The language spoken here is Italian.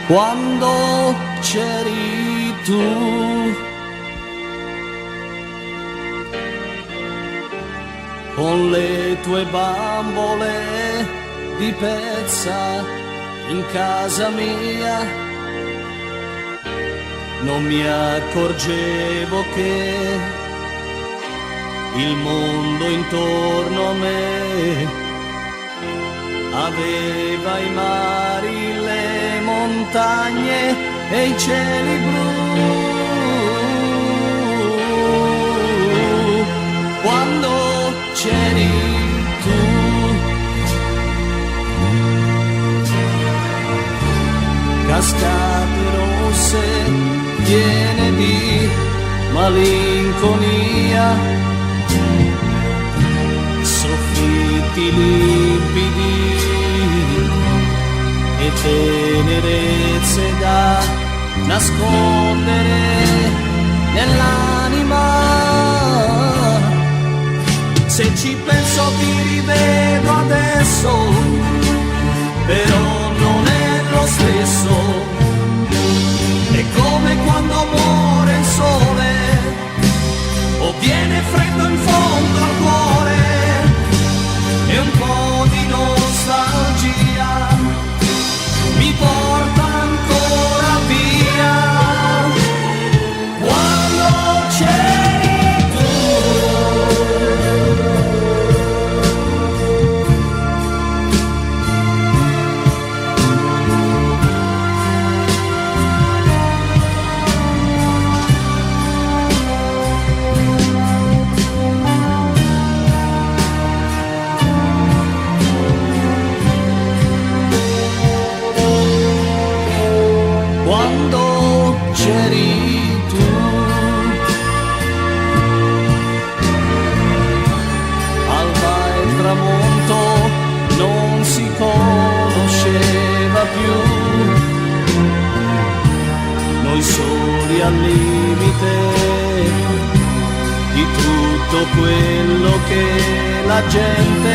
quando c'eri tu. Con le tue bambole di pezza in casa mia, non mi accorgevo che il mondo intorno a me aveva i mari, le montagne e i cieli blu. Quando c'eri tu, cascate rosse piene di malinconia, soffitti limpidi e tenerezze da nascondere nell'anima. Se ci penso ti rivedo adesso, però non è lo stesso. È come quando muore il sole o viene freddo in fondo al cuore, e un po' di nostalgia mi porta ancora via. Quando c'eri tu, quando c'eri tu, alba e tramonto non si conosceva più, noi soli al limite di tutto quello che la gente